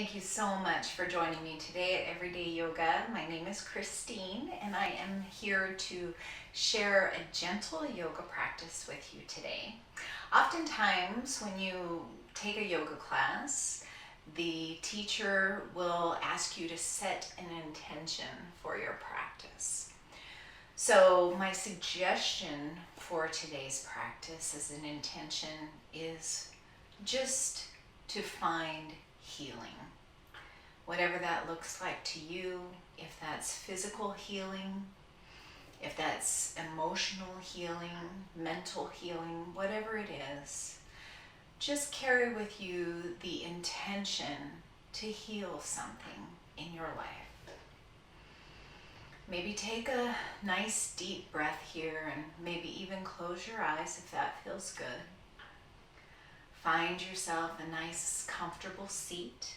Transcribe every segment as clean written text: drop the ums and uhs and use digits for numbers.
Thank you so much for joining me today at Everyday Yoga. My name is Christine, and I am here to share a gentle yoga practice with you today. Oftentimes, when you take a yoga class, the teacher will ask you to set an intention for your practice. So my suggestion for today's practice as an intention is just to find healing. Whatever that looks like to you, if that's physical healing, if that's emotional healing, mental healing, whatever it is, just carry with you the intention to heal something in your life. Maybe take a nice deep breath here and maybe even close your eyes if that feels good. Find yourself a nice comfortable seat.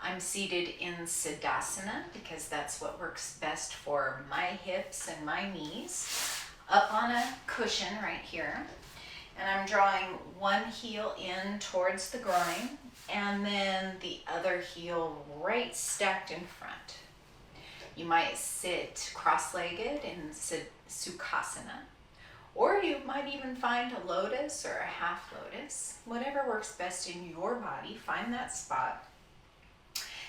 I'm seated in Siddhasana because that's what works best for my hips and my knees. Up on a cushion right here. And I'm drawing one heel in towards the groin and then the other heel right stacked in front. You might sit cross-legged in Sukhasana. Or you might even find a lotus or a half lotus, whatever works best in your body. Find that spot.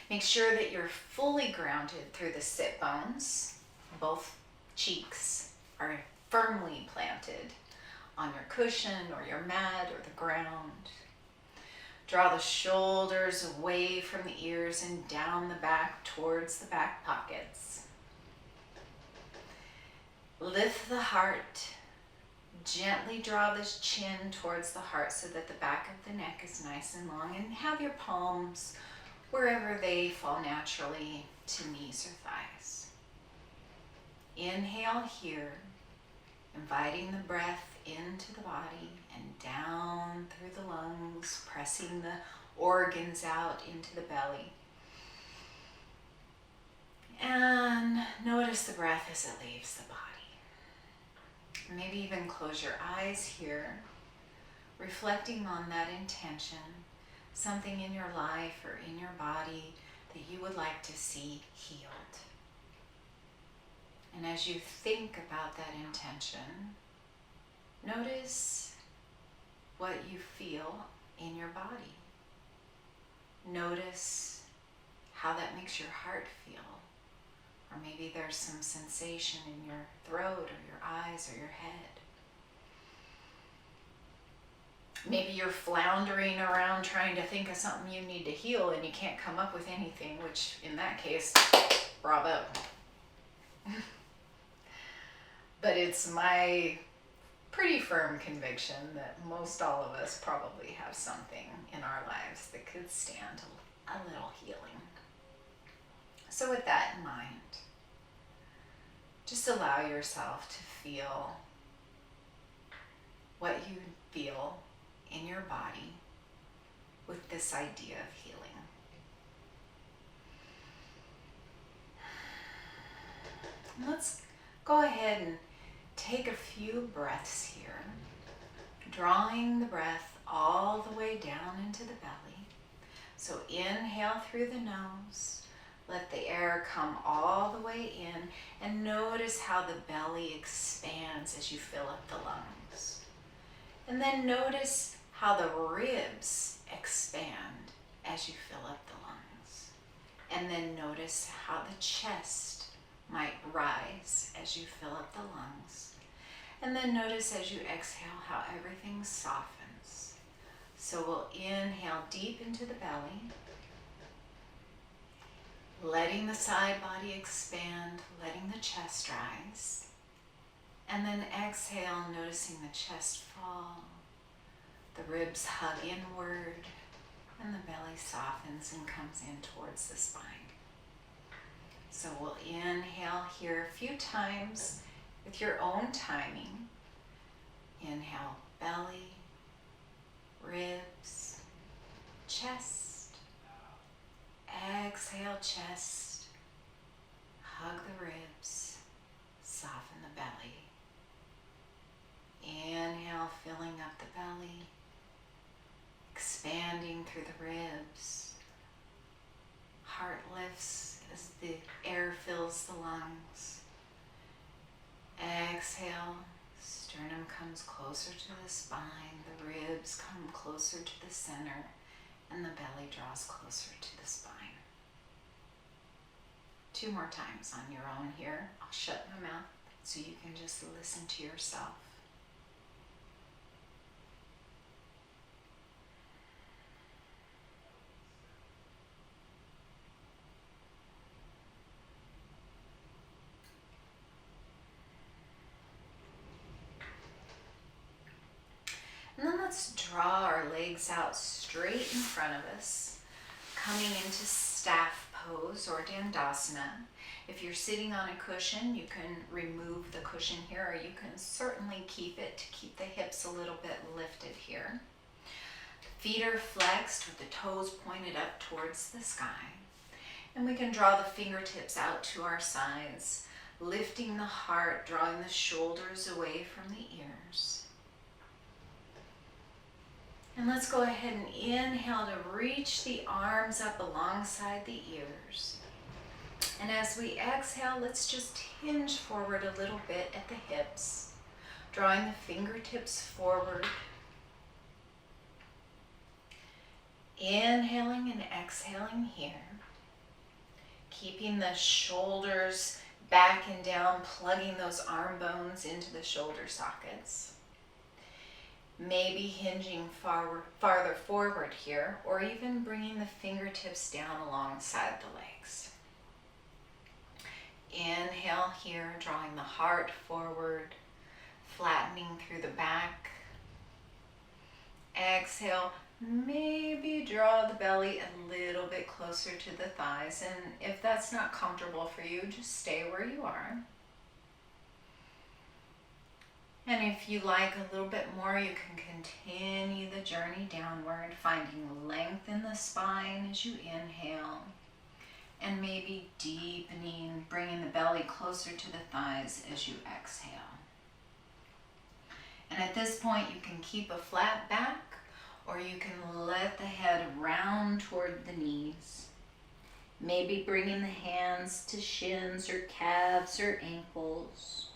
Make sure that you're fully grounded through the sit bones. Both cheeks are firmly planted on your cushion or your mat or the ground. Draw the shoulders away from the ears and down the back towards the back pockets. Lift the heart. Gently draw this chin towards the heart so that the back of the neck is nice and long, and have your palms wherever they fall naturally to knees or thighs. Inhale here, inviting the breath into the body and down through the lungs, pressing the organs out into the belly. And notice the breath as it leaves the body. Maybe even close your eyes here, reflecting on that intention, something in your life or in your body that you would like to see healed. And as you think about that intention, notice what you feel in your body. Notice how that makes your heart feel. Or maybe there's some sensation in your throat or your eyes or your head. Maybe you're floundering around trying to think of something you need to heal and you can't come up with anything, which in that case, bravo. But it's my pretty firm conviction that most all of us probably have something in our lives that could stand a little healing. So with that in mind, just allow yourself to feel what you feel in your body with this idea of healing. Let's go ahead and take a few breaths here, drawing the breath all the way down into the belly. So inhale through the nose. Let the air come all the way in and notice how the belly expands as you fill up the lungs. And then notice how the ribs expand as you fill up the lungs. And then notice how the chest might rise as you fill up the lungs. And then notice as you exhale how everything softens. So we'll inhale deep into the belly, letting the side body expand, letting the chest rise. And then exhale, noticing the chest fall, the ribs hug inward, and the belly softens and comes in towards the spine. So we'll inhale here a few times with your own timing. Inhale, belly, ribs, chest. Exhale, chest, hug the ribs, soften the belly. Inhale, filling up the belly, expanding through the ribs. exhale, sternum comes closer to the spine, the ribs come closer to the center, and the belly draws closer to the spine. 2 more times on your own here. I'll shut my mouth so you can just listen to yourself. And then let's draw our legs out straight in front of us, coming into staff pose or Dandasana. If you're sitting on a cushion, you can remove the cushion here, or you can certainly keep it to keep the hips a little bit lifted here. Feet are flexed with the toes pointed up towards the sky. And we can draw the fingertips out to our sides, lifting the heart, drawing the shoulders away from the ears. And let's go ahead and inhale to reach the arms up alongside the ears. And as we exhale, let's just hinge forward a little bit at the hips, drawing the fingertips forward. Inhaling and exhaling here. Keeping the shoulders back and down, plugging those arm bones into the shoulder sockets. Maybe hinging farther forward here, or even bringing the fingertips down alongside the legs. Inhale here, drawing the heart forward, flattening through the back. Exhale, maybe draw the belly a little bit closer to the thighs, and if that's not comfortable for you, just stay where you are. And if you like a little bit more, you can continue the journey downward, finding length in the spine as you inhale, and maybe deepening, bringing the belly closer to the thighs as you exhale. And at this point, you can keep a flat back, or you can let the head round toward the knees. Maybe bringing the hands to shins or calves or ankles.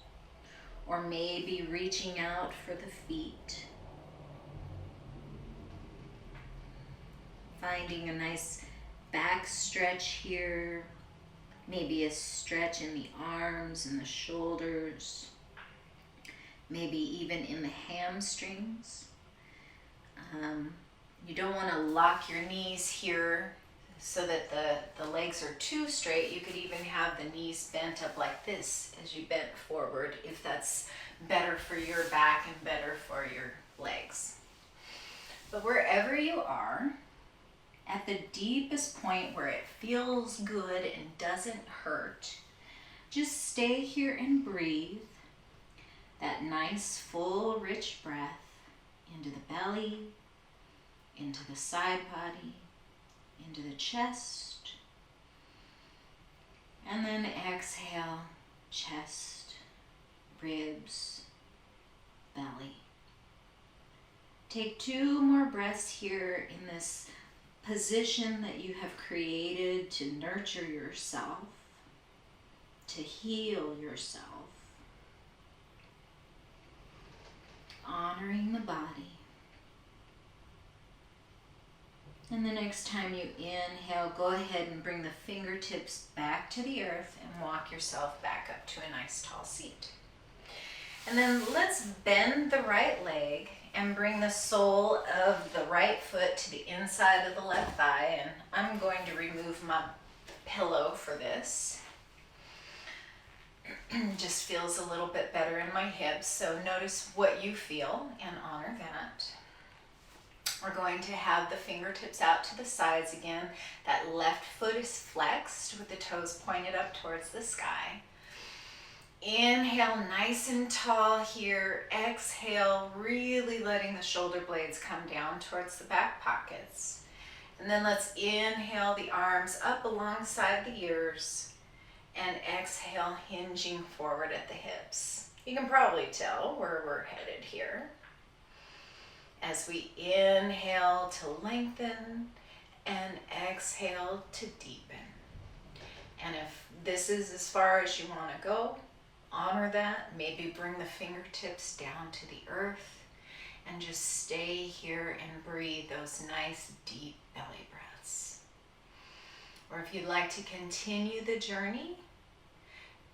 Or maybe reaching out for the feet. Finding a nice back stretch here. Maybe a stretch in the arms and the shoulders. Maybe even in the hamstrings. You don't want to lock your knees here so that the legs are too straight. You could even have the knees bent up like this as you bent forward, if that's better for your back and better for your legs. But wherever you are, at the deepest point where it feels good and doesn't hurt, just stay here and breathe that nice, full, rich breath into the belly, into the side body, into the chest, and then exhale, chest, ribs, belly. Take 2 more breaths here in this position that you have created to nurture yourself, to heal yourself, honoring the body. And the next time you inhale, go ahead and bring the fingertips back to the earth and walk yourself back up to a nice tall seat. And then let's bend the right leg and bring the sole of the right foot to the inside of the left thigh. And I'm going to remove my pillow for this. Just feels a little bit better in my hips, so notice what you feel and honor that. We're going to have the fingertips out to the sides again. That left foot is flexed with the toes pointed up towards the sky. Inhale, nice and tall here. Exhale, really letting the shoulder blades come down towards the back pockets. And then let's inhale the arms up alongside the ears. And exhale, hinging forward at the hips. You can probably tell where we're headed here. As we inhale to lengthen and exhale to deepen. And if this is as far as you want to go, honor that. Maybe bring the fingertips down to the earth and just stay here and breathe those nice deep belly breaths. Or if you'd like to continue the journey,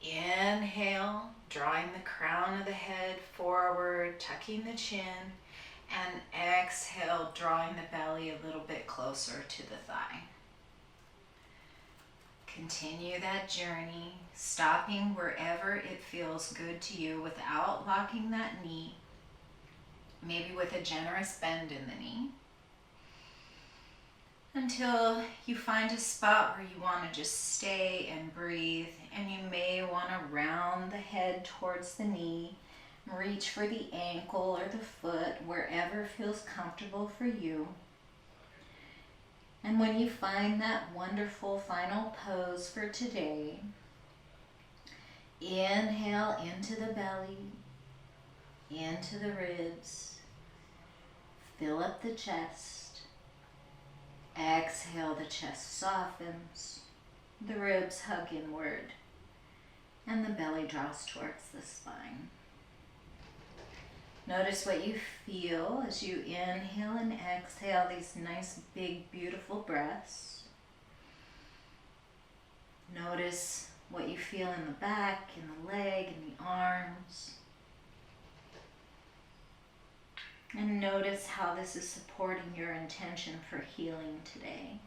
inhale, drawing the crown of the head forward, tucking the chin, and exhale, drawing the belly a little bit closer to the thigh. Continue that journey, stopping wherever it feels good to you without locking that knee, maybe with a generous bend in the knee, until you find a spot where you want to just stay and breathe, and you may want to round the head towards the knee, reach for the ankle or the foot, wherever feels comfortable for you. And when you find that wonderful final pose for today, inhale into the belly, into the ribs, fill up the chest. Exhale, the chest softens, the ribs hug inward, and the belly draws towards the spine. Notice what you feel as you inhale and exhale these nice, big, beautiful breaths. Notice what you feel in the back, in the leg, in the arms. And notice how this is supporting your intention for healing today.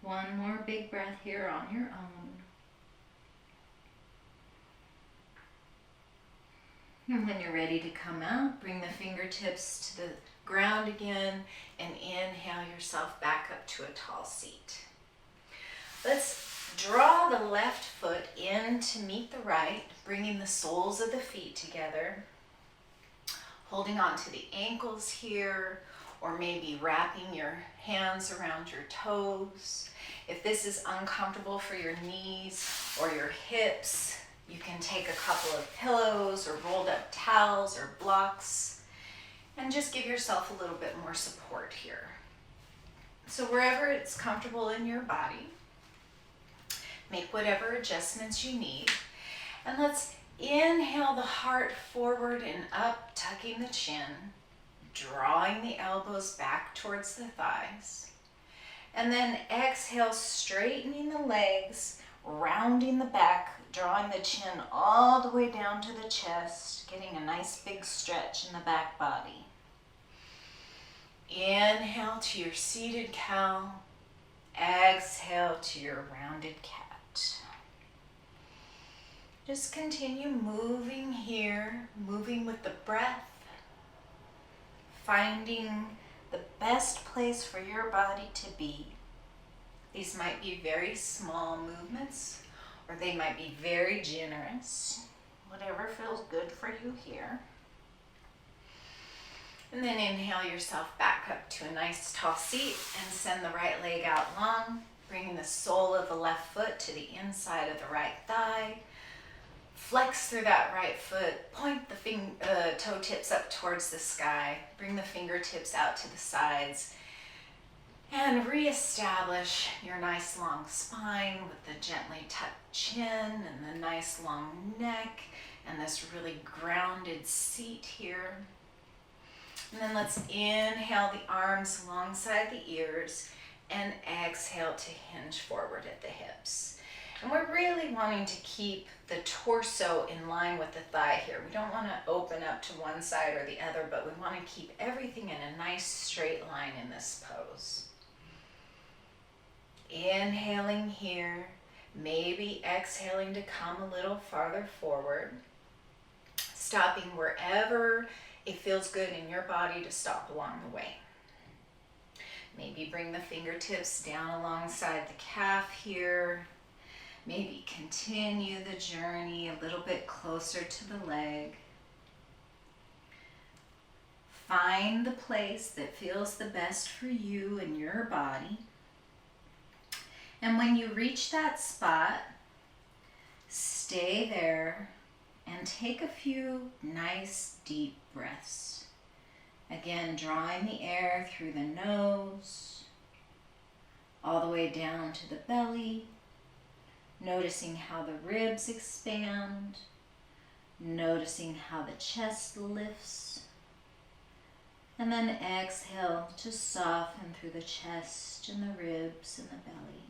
One more big breath here on your own. And when you're ready to come out, bring the fingertips to the ground again and inhale yourself back up to a tall seat. Let's draw the left foot in to meet the right, bringing the soles of the feet together, holding on to the ankles here, or maybe wrapping your hands around your toes. If this is uncomfortable for your knees or your hips, you can take a couple of pillows or rolled up towels or blocks and just give yourself a little bit more support here. So wherever it's comfortable in your body, make whatever adjustments you need. And let's inhale the heart forward and up, tucking the chin, drawing the elbows back towards the thighs. And then exhale, straightening the legs, rounding the back, drawing the chin all the way down to the chest, getting a nice big stretch in the back body. Inhale to your seated cow. Exhale to your rounded cat. Just continue moving here, moving with the breath, finding the best place for your body to be. These might be very small movements, or they might be very generous. Whatever feels good for you here. And then inhale yourself back up to a nice tall seat and send the right leg out long, bringing the sole of the left foot to the inside of the right thigh. Flex through that right foot, point the toe tips up towards the sky, bring the fingertips out to the sides, and reestablish your nice long spine with the gently tucked chin and the nice long neck and this really grounded seat here. And then let's inhale the arms alongside the ears and exhale to hinge forward at the hips. And we're really wanting to keep the torso in line with the thigh here. We don't want to open up to one side or the other, but we want to keep everything in a nice straight line in this pose. Inhaling here, maybe exhaling to come a little farther forward, stopping wherever it feels good in your body to stop along the way. Maybe bring the fingertips down alongside the calf here. Maybe continue the journey a little bit closer to the leg. Find the place that feels the best for you and your body. And when you reach that spot, stay there and take a few nice deep breaths. Again, drawing the air through the nose, all the way down to the belly, noticing how the ribs expand, noticing how the chest lifts, and then exhale to soften through the chest and the ribs and the belly.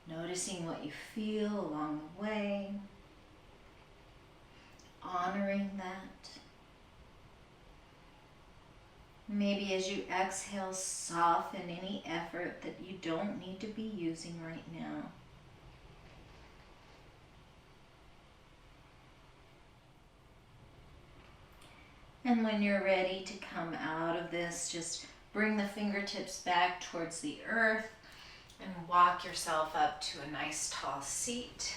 Noticing what you feel along the way, honoring that. Maybe as you exhale, soften any effort that you don't need to be using right now. And when you're ready to come out of this, just bring the fingertips back towards the earth and walk yourself up to a nice tall seat.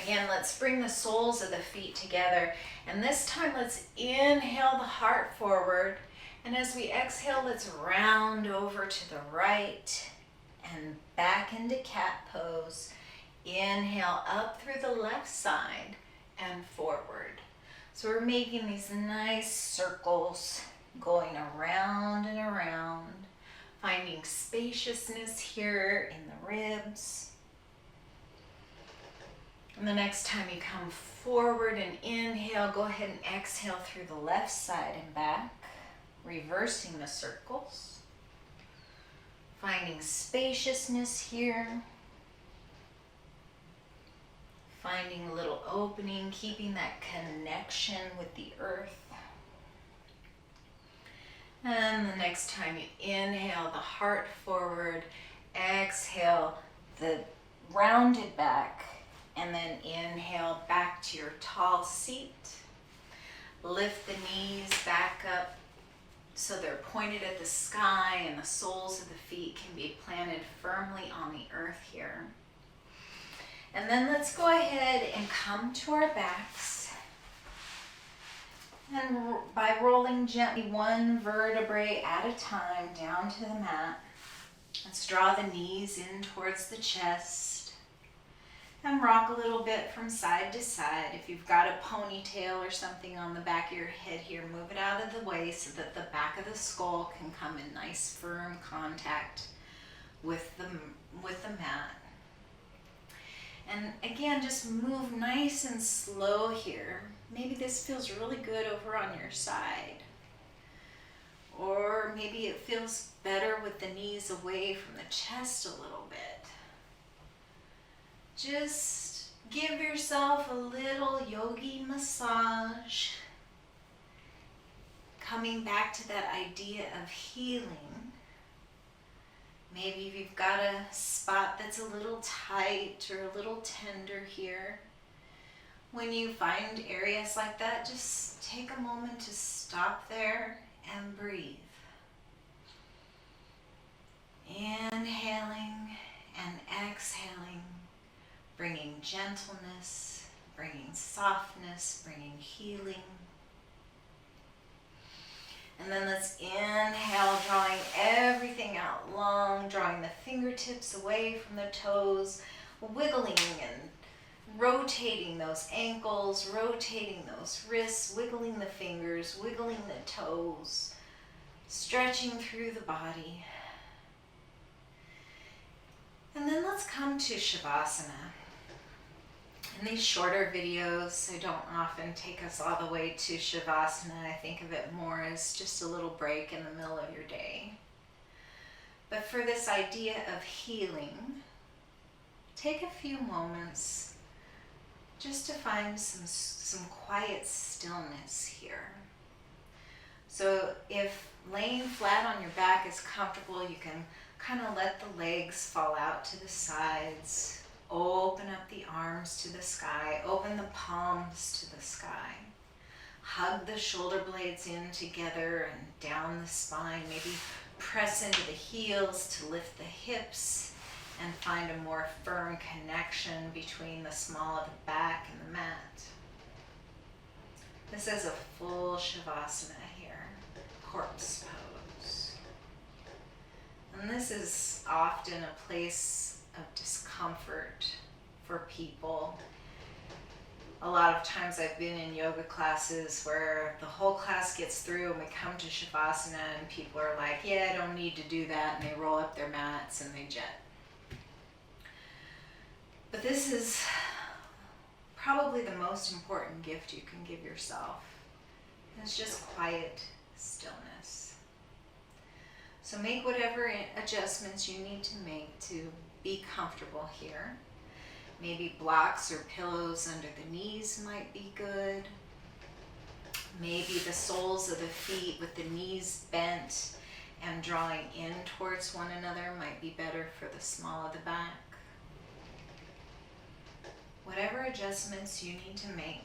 Again, let's bring the soles of the feet together. And this time, let's inhale the heart forward. And as we exhale, let's round over to the right and back into cat pose. Inhale up through the left side and forward. So we're making these nice circles going around and around, finding spaciousness here in the ribs. And the next time you come forward and inhale, go ahead and exhale through the left side and back, reversing the circles, finding spaciousness here, finding a little opening, keeping that connection with the earth. And the next time you inhale the heart forward, exhale the rounded back, and then inhale back to your tall seat. Lift the knees back up so they're pointed at the sky and the soles of the feet can be planted firmly on the earth here. And then let's go ahead and come to our backs. And by rolling gently one vertebrae at a time down to the mat, let's draw the knees in towards the chest and rock a little bit from side to side. If you've got a ponytail or something on the back of your head here, move it out of the way so that the back of the skull can come in nice firm contact with the mat. And again, just move nice and slow here. Maybe this feels really good over on your side. Or maybe it feels better with the knees away from the chest a little bit. Just give yourself a little yogi massage. Coming back to that idea of healing. Maybe if you've got a spot that's a little tight or a little tender here. When you find areas like that, just take a moment to stop there and breathe. Inhaling and exhaling, bringing gentleness, bringing softness, bringing healing. And then let's inhale, drawing everything out long, drawing the fingertips away from the toes, wiggling and rotating those ankles, rotating those wrists, wiggling the fingers, wiggling the toes, stretching through the body. And then let's come to Shavasana. In these shorter videos, I don't often take us all the way to Shavasana. I think of it more as just a little break in the middle of your day. But for this idea of healing, take a few moments just to find some quiet stillness here. So if laying flat on your back is comfortable, you can kind of let the legs fall out to the sides. Open up the arms to the sky. Open the palms to the sky. Hug the shoulder blades in together and down the spine. Maybe press into the heels to lift the hips and find a more firm connection between the small of the back and the mat. This is a full Shavasana here, corpse pose. And this is often a place of discomfort for people. A lot of times I've been in yoga classes where the whole class gets through and we come to Shavasana and people are like, yeah, I don't need to do that, and they roll up their mats and they jet. But this is probably the most important gift you can give yourself. It's just quiet stillness. So make whatever adjustments you need to make to be comfortable here. Maybe blocks or pillows under the knees might be good. Maybe the soles of the feet with the knees bent and drawing in towards one another might be better for the small of the back. Whatever adjustments you need to make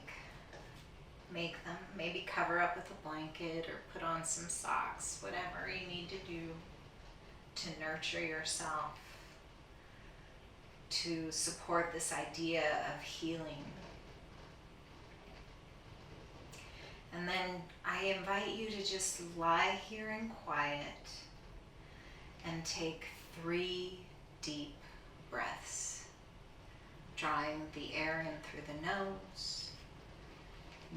them. Maybe cover up with a blanket or put on some socks, whatever you need to do to nurture yourself, to support this idea of healing. And then I invite you to just lie here in quiet and take 3 deep breaths, drawing the air in through the nose,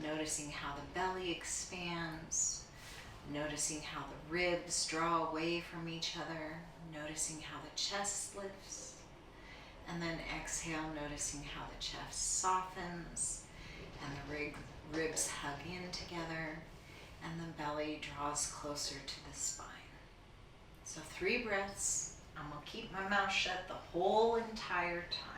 noticing how the belly expands, noticing how the ribs draw away from each other, noticing how the chest lifts, and then exhale, noticing how the chest softens and the ribs hug in together and the belly draws closer to the spine. So 3 breaths. I'm going to keep my mouth shut the whole entire time.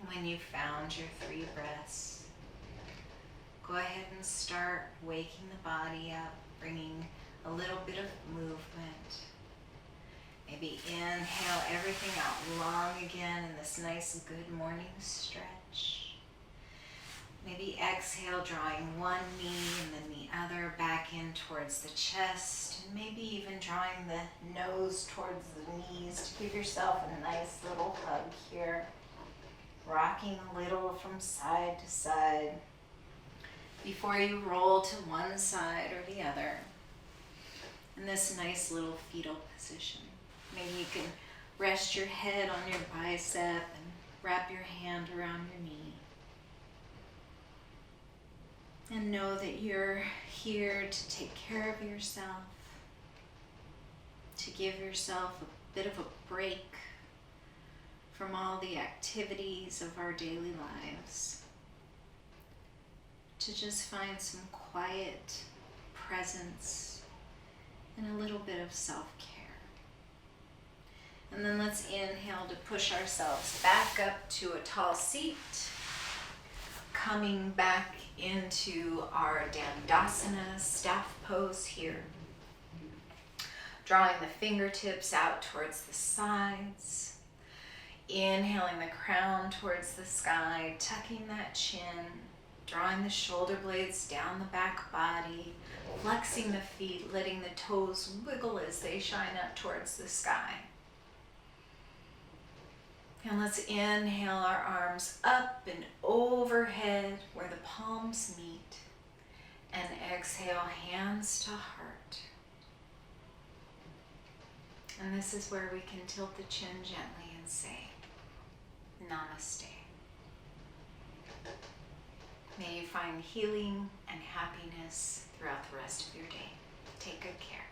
When you've found your 3 breaths, go ahead and start waking the body up, bringing a little bit of movement. Maybe inhale everything out long again in this nice good morning stretch. Maybe exhale, drawing one knee and then the other back in towards the chest, and maybe even drawing the nose towards the knees to give yourself a nice little hug here. Rocking a little from side to side before you roll to one side or the other in this nice little fetal position. Maybe you can rest your head on your bicep and wrap your hand around your knee. And know that you're here to take care of yourself, to give yourself a bit of a break from all the activities of our daily lives, to just find some quiet presence and a little bit of self-care. And then let's inhale to push ourselves back up to a tall seat, coming back into our Dandasana staff pose here. Drawing the fingertips out towards the sides. Inhaling the crown towards the sky, tucking that chin, drawing the shoulder blades down the back body, flexing the feet, letting the toes wiggle as they shine up towards the sky. And let's inhale our arms up and overhead where the palms meet, and exhale, hands to heart. And this is where we can tilt the chin gently and say, Namaste. May you find healing and happiness throughout the rest of your day. Take good care.